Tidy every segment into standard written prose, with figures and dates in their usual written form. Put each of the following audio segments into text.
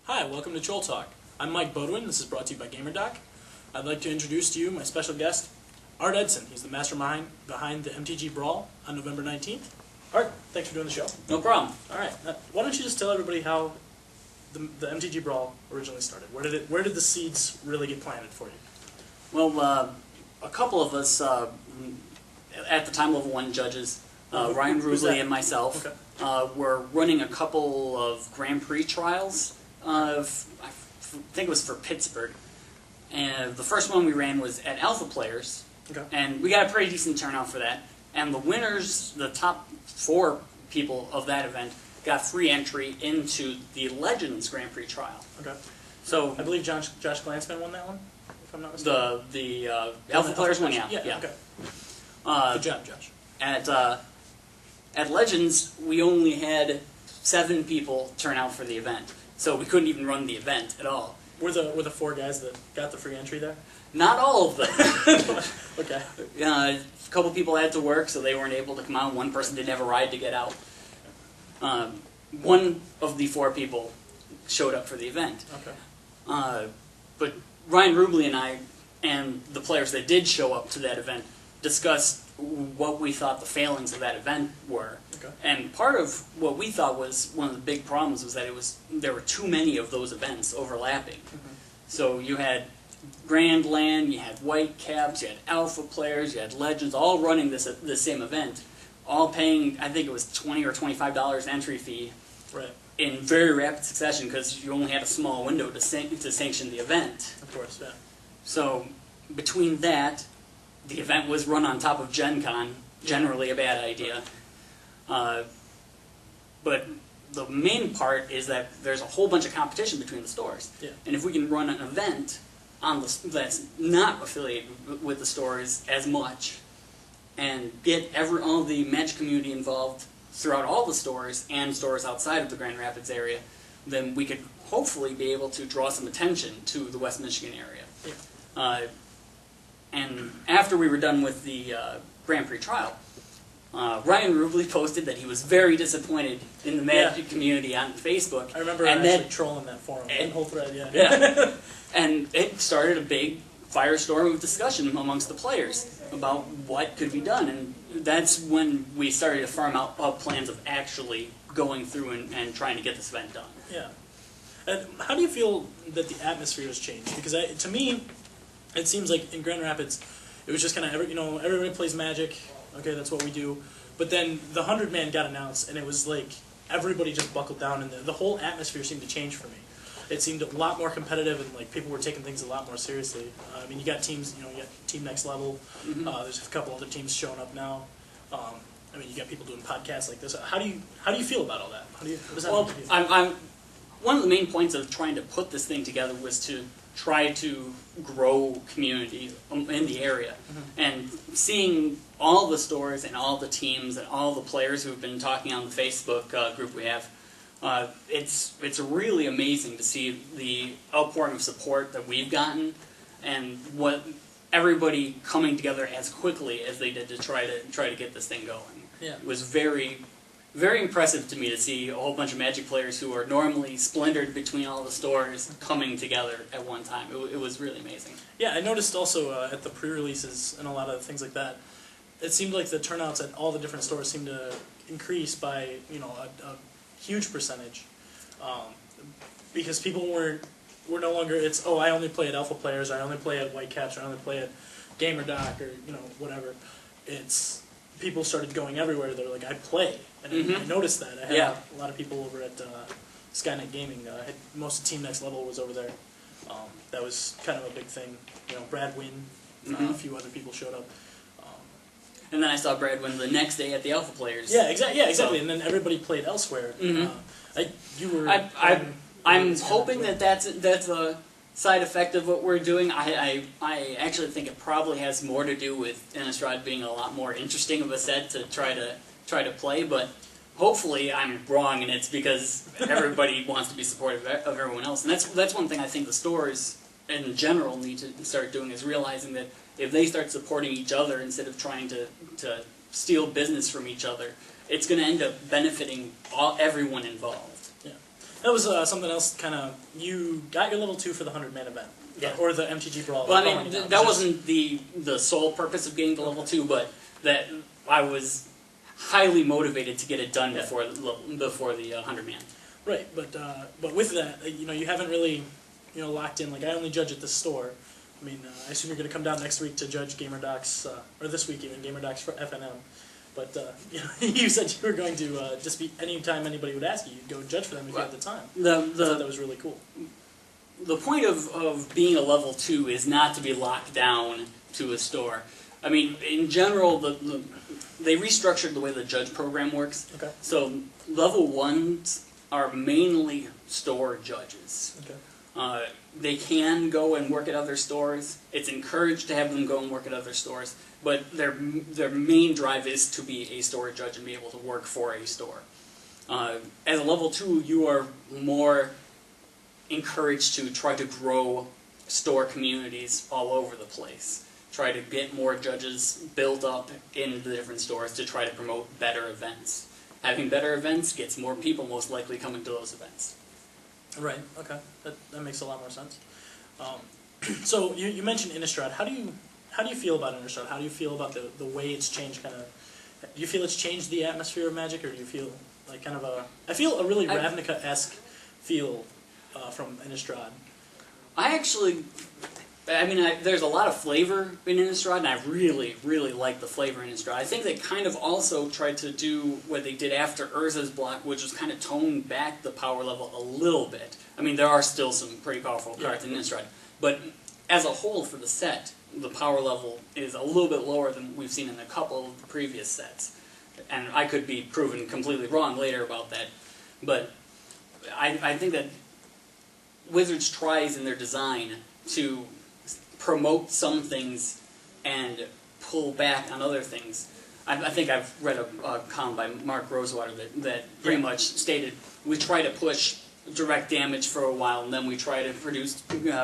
Hi, welcome to Troll Talk. I'm Mike Bodwin. This is brought to you by GamerDoc. I'd like to introduce to you my special guest, Art Edson. He's the mastermind behind the MTG Brawl on November 19th. Art, thanks for doing the show. No problem. All right, why don't you just tell everybody how the MTG Brawl originally started? Where did the seeds really get planted for you? Well, a couple of us, at the time level 1 judges, Ryan Rubley and myself, were running a couple of Grand Prix trials. I think it was for Pittsburgh. And the first one we ran was at Alpha Players, and we got a pretty decent turnout for that. And the winners, the top 4 people of that event, got free entry into the Legends Grand Prix trial. Okay. So I believe Josh Glansman won that one, if I'm not mistaken. The Alpha Players one, yeah. Okay. Good job, Josh. At Legends, we only had 7 people turn out for the event, so we couldn't even run the event at all. Were the 4 guys that got the free entry there? Not all of them. Okay. A couple people had to work, so they weren't able to come out. One person didn't have a ride to get out. One of the 4 people showed up for the event. Okay. But Ryan Rubley and I, and the players that did show up to that event, discussed what we thought the failings of that event were. Okay. And part of what we thought was one of the big problems was that there were too many of those events overlapping. Mm-hmm. So you had Grand Land, you had Whitecaps, you had Alpha Players, you had Legends, all running this same event, all paying, I think it was $20 or $25 entry fee, right, in very rapid succession because you only had a small window to sanction the event. Of course, yeah. So between that, the event was run on top of Gen Con, generally a bad idea. But the main part is that there's a whole bunch of competition between the stores. Yeah. And if we can run an event that's not affiliated with the stores as much, and get all the Magic community involved throughout all the stores and stores outside of the Grand Rapids area, then we could hopefully be able to draw some attention to the West Michigan area. Yeah. And after we were done with the Grand Prix trial, Ryan Rubley posted that he was very disappointed in the Magic community on Facebook. I remember actually trolling that forum, that whole thread, yeah. And it started a big firestorm of discussion amongst the players about what could be done. And that's when we started to farm out plans of actually going through and trying to get this event done. Yeah. And how do you feel that the atmosphere has changed? Because to me, it seems like in Grand Rapids, it was just kind of everybody plays Magic. Okay, that's what we do. But then the 100-man got announced, and it was like everybody just buckled down, and the whole atmosphere seemed to change for me. It seemed a lot more competitive, and like people were taking things a lot more seriously. I mean, you got teams, you got Team Next Level. Mm-hmm. There's a couple other teams showing up now. I mean, you got people doing podcasts like this. How do you feel about all that? What does that mean to you? One of the main points of trying to put this thing together was to try to grow community in the area. Mm-hmm. And seeing all the stores and all the teams and all the players who've been talking on the Facebook group we have, it's really amazing to see the outpouring of support that we've gotten and what everybody coming together as quickly as they did to try to get this thing going. Yeah. It was very, very impressive to me to see a whole bunch of Magic players who are normally splintered between all the stores coming together at one time. It was really amazing. Yeah, I noticed also at the pre-releases and a lot of things like that, it seemed like the turnouts at all the different stores seemed to increase by a huge percentage, because people were no longer I only play at Alpha Players, I only play at Whitecaps, or I only play at GamerDoc, or whatever. It's people started going everywhere. They're like, I play, and I noticed that. I had a lot of people over at Skynet Gaming. Most of Team Next Level was over there. That was kind of a big thing. Brad Wynn, a few other people showed up. And then I saw Brad Wynn the next day at the Alpha Players. Yeah, exactly. So, and then everybody played elsewhere. I'm hoping that's a side effect of what we're doing. I actually think it probably has more to do with Innistrad being a lot more interesting of a set to try to play, but hopefully I'm wrong and it's because everybody wants to be supportive of everyone else. And that's one thing I think the stores in general need to start doing, is realizing that if they start supporting each other instead of trying to steal business from each other, it's going to end up benefiting everyone involved. Yeah. That was something else. Kind of, you got your level 2 for the 100-man event, or the MTG Brawl. Well, I mean, that wasn't the sole purpose of getting the level 2, but that I was highly motivated to get it done before the 100-man. Right, but with that, you haven't really, locked in. Like, I only judge at the store. I mean, I assume you're going to come down next week to judge GamerDocs, or this week even, GamerDocs for FNM. But you said you were going to just be, anytime anybody would ask you, you'd go judge for them if you had the time. I thought that was really cool. The point of being a level 2 is not to be locked down to a store. I mean, in general, they restructured the way the judge program works. Okay. So level 1s are mainly store judges. Okay. They can go and work at other stores. It's encouraged to have them go and work at other stores, but their main drive is to be a store judge and be able to work for a store. As a level 2, you are more encouraged to try to grow store communities all over the place. Try to get more judges built up in the different stores to try to promote better events. Having better events gets more people most likely coming to those events. Right. Okay. That makes a lot more sense. So you mentioned Innistrad. How do you feel about Innistrad? How do you feel about the way it's changed? Do you feel it's changed the atmosphere of Magic, or do you feel like I feel a really Ravnica-esque feel from Innistrad. There's a lot of flavor in Innistrad, and I really, really like the flavor in Innistrad. I think they kind of also tried to do what they did after Urza's block, which was kind of tone back the power level a little bit. I mean, there are still some pretty powerful cards in Innistrad, but as a whole for the set, the power level is a little bit lower than we've seen in a couple of the previous sets. And I could be proven completely wrong later about that, but I think that Wizards tries in their design to promote some things and pull back on other things. I think I've read a column by Mark Rosewater that pretty much stated we try to push direct damage for a while, and then we try to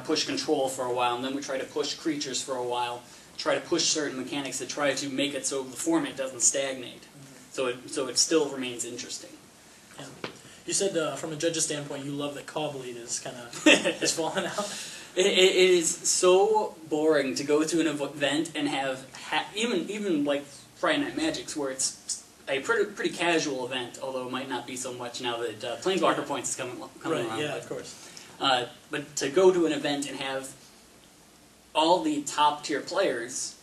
push control for a while, and then we try to push creatures for a while, try to push certain mechanics to try to make it so the format doesn't stagnate, so it still remains interesting. Yeah. You said from a judge's standpoint, you love that Caw-Blade is kind of has fallen out. It is so boring to go to an event and have even like Friday Night Magics, where it's a pretty casual event, although it might not be so much now that Planeswalker Points is coming around. Yeah, of course. But to go to an event and have all the top tier players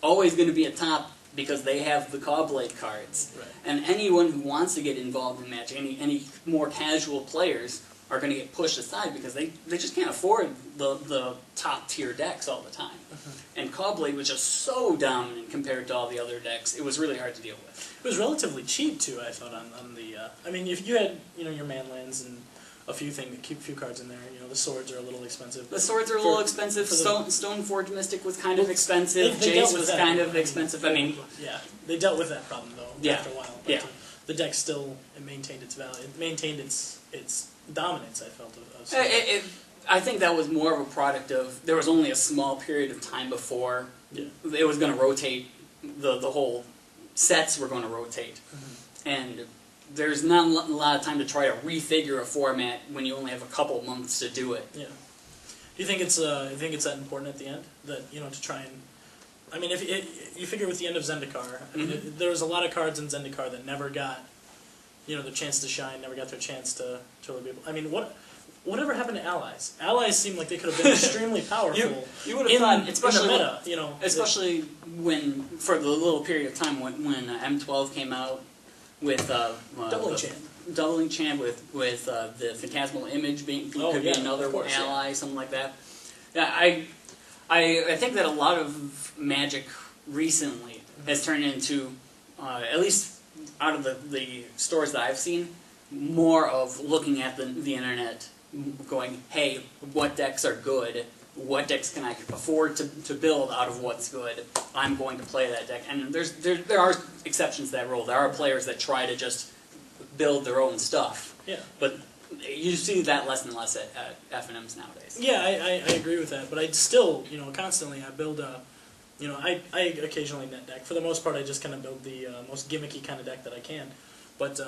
always going to be at top because they have the Caw-Blade cards, right. And anyone who wants to get involved in Magic, any more casual players, are going to get pushed aside because they just can't afford the top tier decks all the time. And Caw-Blade was just so dominant compared to all the other decks. It was really hard to deal with. It was relatively cheap too, I thought. On the I mean, if you had your manlands and a few cards in there, the swords are a little expensive. The swords are a little expensive. Stoneforge Mystic was kind of expensive. Jace was kind of expensive. I mean, yeah, they dealt with that problem though after a while. But the deck still maintained its value. It maintained its dominance, I felt, of I think that was more of a product of there was only a small period of time before it was going to rotate. The whole sets were going to rotate, and there's not a lot of time to try to refigure a format when you only have a couple months to do it. Yeah. Do you think it's that important at the end that to try and? I mean, if you figure with the end of Zendikar, I mean, there was a lot of cards in Zendikar that never got their chance to shine, never got their chance to really be able. I mean, whatever happened to allies? Allies seemed like they could have been extremely powerful. You would have thought, especially in the meta, especially when for the little period of time when M12 came out with Doubling Champ with the Phantasmal Image could be another ally, something like that. Yeah, I think that a lot of Magic recently has turned into at least out of the stores that I've seen, more of looking at the internet, going, hey, what decks are good? What decks can I afford to build out of what's good? I'm going to play that deck. And there are exceptions to that rule. There are players that try to just build their own stuff. Yeah. But you see that less and less at FNMs nowadays. Yeah, I agree with that. But I still, constantly I build I occasionally net deck. For the most part, I just kind of build the most gimmicky kind of deck that I can. But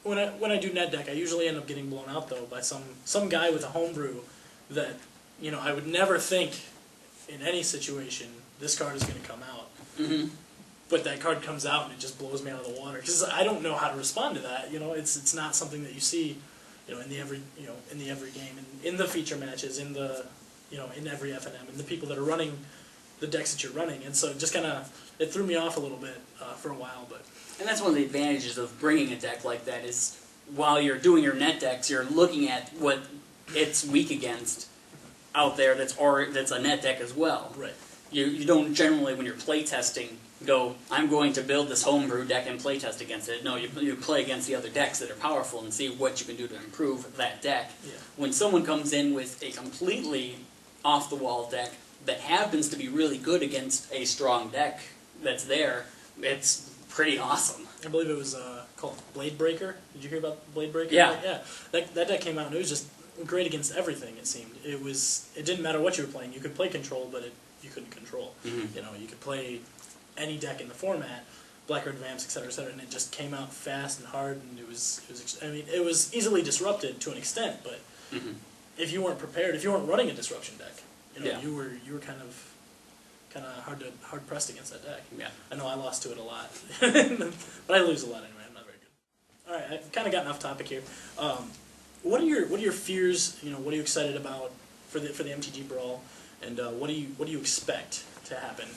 when I do net deck, I usually end up getting blown out though by some guy with a homebrew that I would never think in any situation this card is going to come out. Mm-hmm. But that card comes out and it just blows me out of the water because I don't know how to respond to that. It's not something that you see, in the every game, and in the feature matches, in the in every FNM, and the people that are running the decks that you're running, and so it just it threw me off a little bit for a while. And that's one of the advantages of bringing a deck like that is while you're doing your net decks, you're looking at what it's weak against out there that's a net deck as well. Right. You don't generally, when you're playtesting, go, I'm going to build this homebrew deck and playtest against it. No, you play against the other decks that are powerful and see what you can do to improve that deck. Yeah. When someone comes in with a completely off-the-wall deck that happens to be really good against a strong deck that's there, it's pretty awesome. I believe it was called Blade Breaker. Did you hear about Blade Breaker? Yeah. Yeah. That deck came out and it was just great against everything, it seemed. It didn't matter what you were playing. You could play control, but you couldn't control. Mm-hmm. You could play any deck in the format, Black Red Vamps, etc., and it just came out fast and hard, and it was easily disrupted to an extent, but mm-hmm. if you weren't prepared, if you weren't running a disruption deck, yeah. you were kind of hard pressed against that deck. Yeah. I know I lost to it a lot, but I lose a lot anyway. I'm not very good. All right, I've kind of gotten off topic here. What are your fears? What are you excited about for the MTG Brawl, and what do you expect to happen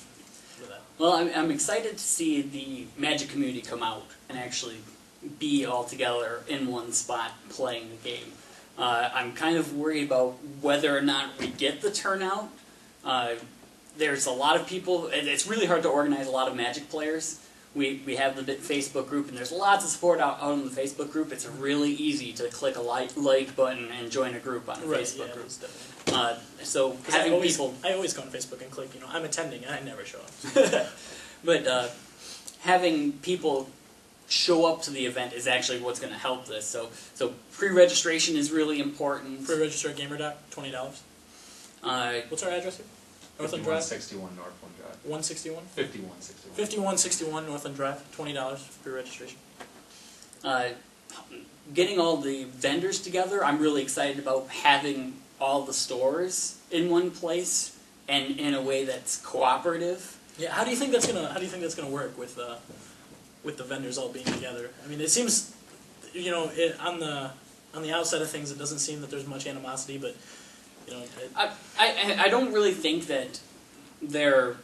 with that? Well, I'm excited to see the Magic community come out and actually be all together in one spot playing the game. I'm kind of worried about whether or not we get the turnout. There's a lot of people, and it's really hard to organize a lot of Magic players. We have the Facebook group, and there's lots of support out on the Facebook group. It's really easy to click a like button and join a group on the Facebook group. So having people... I always go on Facebook and click, I'm attending, and I never show up. But having people show up to the event is actually what's going to help this. So pre-registration is really important. Pre-register at GamerDoc, $20. What's our address here? Northland Drive? 5161 Northland Drive. 161? 5161. 5161 Northland Drive, $20 for registration. Getting all the vendors together, I'm really excited about having all the stores in one place and in a way that's cooperative. Yeah, how do you think that's gonna work with the vendors all being together? I mean, it seems, on the outside of things, it doesn't seem that there's much animosity, but I don't really think that they're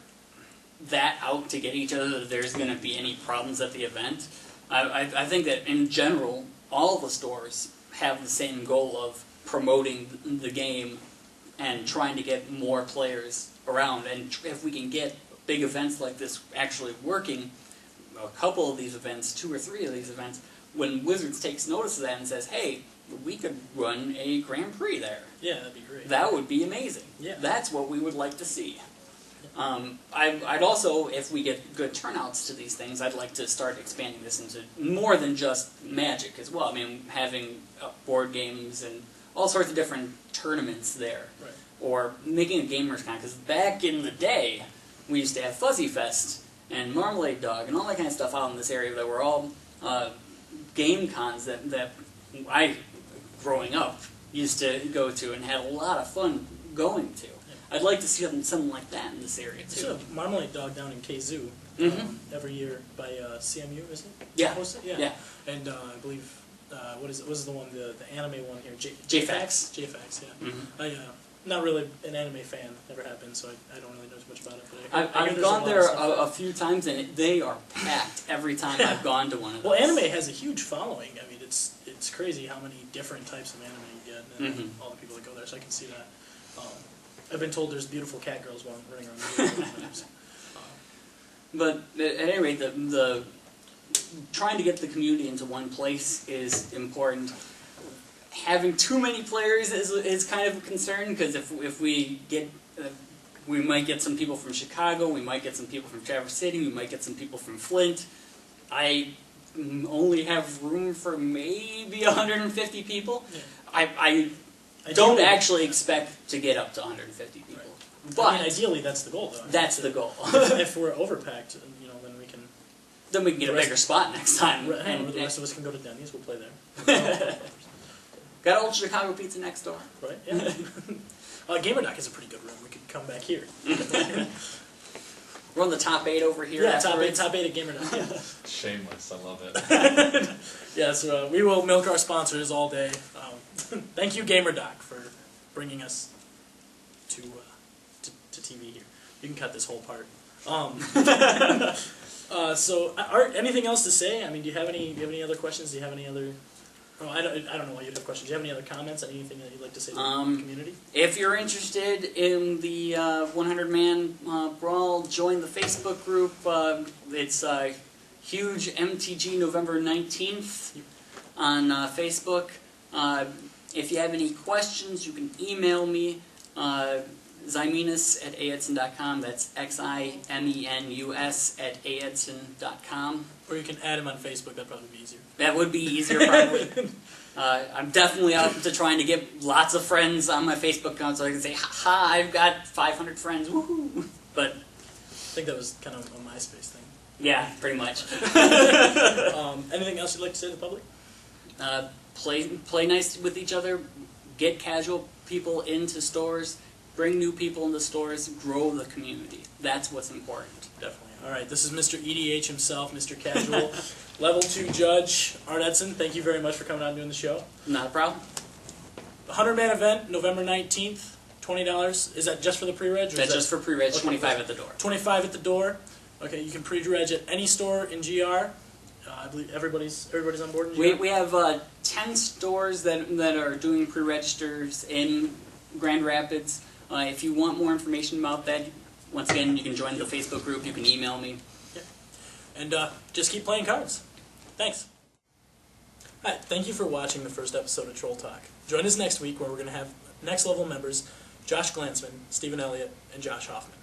that out to get each other that there's going to be any problems at the event. I think that in general, all the stores have the same goal of promoting the game and trying to get more players around. And if we can get big events like this actually working, a couple of these events, 2 or 3 of these events, when Wizards takes notice of that and says, hey, we could run a Grand Prix there. Yeah, that'd be great. That would be amazing. Yeah. That's what we would like to see. I'd also, if we get good turnouts to these things, I'd like to start expanding this into more than just Magic as well. I mean, having board games and all sorts of different tournaments there. Right. Or making a Gamers Con, because back in the day, we used to have Fuzzy Fest and Marmalade Dog and all that kind of stuff out in this area that were all game cons that I, growing up, used to go to and had a lot of fun going to. I'd like to see something like that in this area too. There's a Marmalade Dog down in K-Zoo every year by CMU, isn't it? Yeah. Yeah. And I believe what is the one, the anime one here? JFAX. JFAX, yeah. Mm-hmm. Not really an anime fan, never have been, so I don't really know as much about it. But I've gone there a few times, and they are packed every time I've gone to one of those. Well, anime has a huge following. I mean, it's crazy how many different types of anime you get, and all the people that go there, so I can see that. I've been told there's beautiful cat girls running around. But at any rate, the trying to get the community into one place is important. Having too many players is kind of a concern, because if we get, we might get some people from Chicago, we might get some people from Traverse City, we might get some people from Flint. I only have room for maybe 150 people. Yeah. I don't actually expect to get up to 150 people. Right. But I mean, ideally, that's the goal, though. That's the goal. If we're overpacked, then we can Then we can get a bigger spot next time. And the rest of us can go to Denny's. We'll play there. Got Old Chicago Pizza next door. Right? Yeah. GamerDoc is a pretty good room. We could come back here. We're on the top 8 over here. Yeah, top 8 at GamerDoc. Yeah. Shameless, I love it. Yes, we will milk our sponsors all day. Thank you, GamerDoc, for bringing us to TV here. You can cut this whole part. So, Art, anything else to say? I mean, do you have any other questions? Do you have any other? Oh, I don't know why you'd have questions. Do you have any other comments? Anything that you'd like to say to the community? If you're interested in the 100-man brawl, join the Facebook group. It's huge MTG November 19th on Facebook. If you have any questions, you can email me, Ximenus@aedson.com. That's Ximenus@aedson.com. Or you can add him on Facebook. That'd probably be easier. That would be easier, probably. I'm definitely up to trying to get lots of friends on my Facebook account so I can say, ha, I've got 500 friends, woohoo! But I think that was kind of a MySpace thing. yeah, pretty much. Anything else you'd like to say to the public? Play nice with each other, get casual people into stores, bring new people into stores, grow the community. That's what's important. Definitely. All right, this is Mr. EDH himself, Mr. Casual, Level 2 Judge, Art Edson. Thank you very much for coming out and doing the show. Not a problem. The 100-man event, November 19th, $20. Is that just for the pre-reg? That's just for pre-reg, okay. 25 at the door. 25 at the door. Okay, you can pre-reg at any store in GR. I believe everybody's on board in GR? We have 10 stores that are doing pre-registers in Grand Rapids. If you want more information about that, once again, you can join the Facebook group, you can email me. Yeah. And just keep playing cards. Thanks. Hi, thank you for watching the first episode of Troll Talk. Join us next week where we're going to have next level members Josh Glansman, Stephen Elliott, and Josh Hoffman.